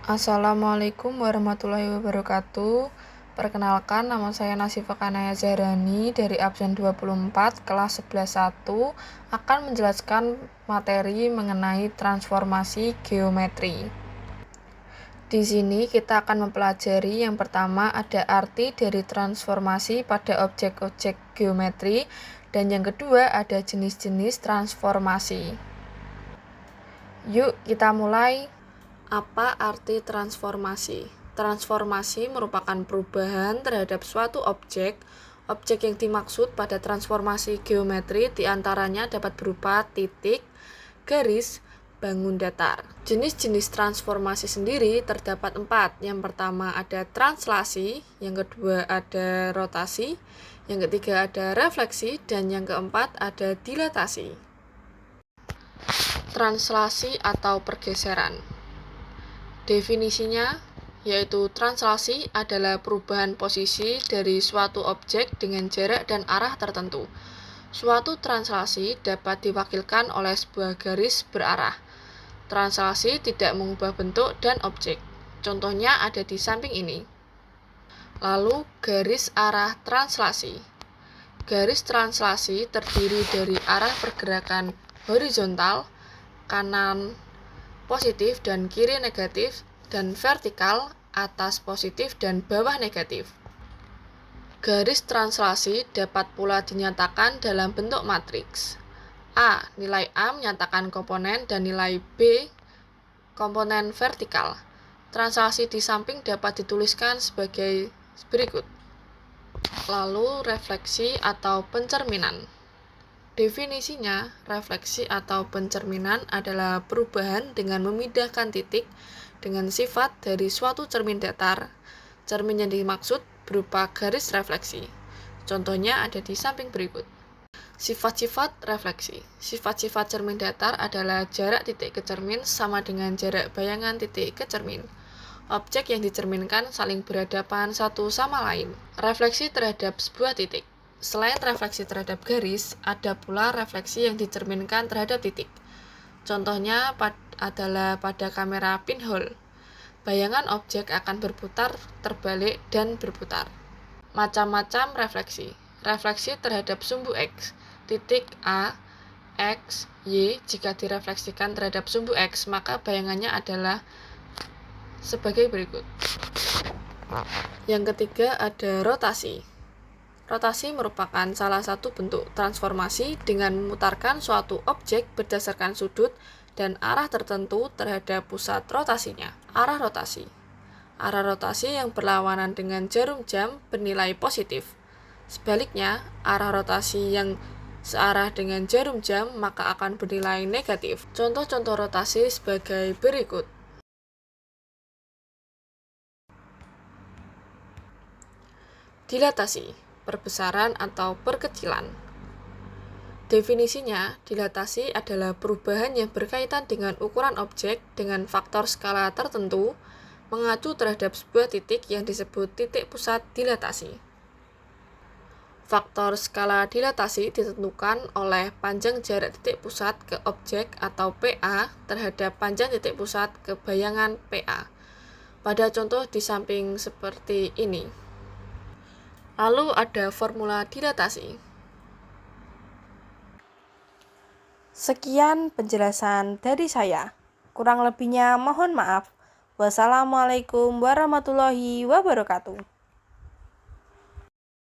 Assalamualaikum warahmatullahi wabarakatuh. Perkenalkan, nama saya Nasifa Kanaya Zahrani dari absen 24 kelas 11.1 akan menjelaskan materi mengenai transformasi geometri. Di sini kita akan mempelajari yang pertama ada arti dari transformasi pada objek-objek geometri dan yang kedua ada jenis-jenis transformasi. Yuk kita mulai. Apa arti transformasi? Transformasi merupakan perubahan terhadap suatu objek. Objek yang dimaksud pada transformasi geometri diantaranya dapat berupa titik, garis, bangun datar. Jenis-jenis transformasi sendiri terdapat 4. Yang pertama ada translasi, yang kedua ada rotasi, yang ketiga ada refleksi, dan yang keempat ada dilatasi. Translasi atau pergeseran. Definisinya yaitu translasi adalah perubahan posisi dari suatu objek dengan jarak dan arah tertentu. Suatu translasi dapat diwakilkan oleh sebuah garis berarah. Translasi tidak mengubah bentuk dan objek. Contohnya ada di samping ini. Lalu garis arah translasi. Garis translasi terdiri dari arah pergerakan horizontal, kanan positif dan kiri negatif, dan vertikal, atas positif dan bawah negatif. Garis translasi dapat pula dinyatakan dalam bentuk matriks. A. Nilai A menyatakan komponen dan nilai B komponen vertikal. Translasi di samping dapat dituliskan sebagai berikut. Lalu refleksi atau pencerminan. Definisinya, refleksi atau pencerminan adalah perubahan dengan memindahkan titik dengan sifat dari suatu cermin datar. Cermin yang dimaksud berupa garis refleksi. Contohnya ada di samping berikut. Sifat-sifat refleksi. Sifat-sifat cermin datar adalah jarak titik ke cermin sama dengan jarak bayangan titik ke cermin. Objek yang dicerminkan saling berhadapan satu sama lain. Refleksi terhadap sebuah titik. Selain refleksi terhadap garis, ada pula refleksi yang dicerminkan terhadap titik. Contohnya adalah pada kamera pinhole. Bayangan objek akan berputar, terbalik, dan berputar. Macam-macam refleksi. Refleksi terhadap sumbu X. Titik A, X, Y. Jika direfleksikan terhadap sumbu X, maka bayangannya adalah sebagai berikut. Yang ketiga ada rotasi. Rotasi merupakan salah satu bentuk transformasi dengan memutarkan suatu objek berdasarkan sudut dan arah tertentu terhadap pusat rotasinya. Arah rotasi. Arah rotasi yang berlawanan dengan jarum jam bernilai positif. Sebaliknya, arah rotasi yang searah dengan jarum jam maka akan bernilai negatif. Contoh-contoh rotasi sebagai berikut. Dilatasi, perbesaran atau perkecilan. Definisinya, dilatasi adalah perubahan yang berkaitan dengan ukuran objek dengan faktor skala tertentu mengacu terhadap sebuah titik yang disebut titik pusat dilatasi. Faktor skala dilatasi ditentukan oleh panjang jarak titik pusat ke objek atau PA terhadap panjang titik pusat ke bayangan PA. Pada contoh di samping seperti ini. Lalu ada formula dilatasi. Sekian penjelasan dari saya. Kurang lebihnya mohon maaf. Wassalamualaikum warahmatullahi wabarakatuh.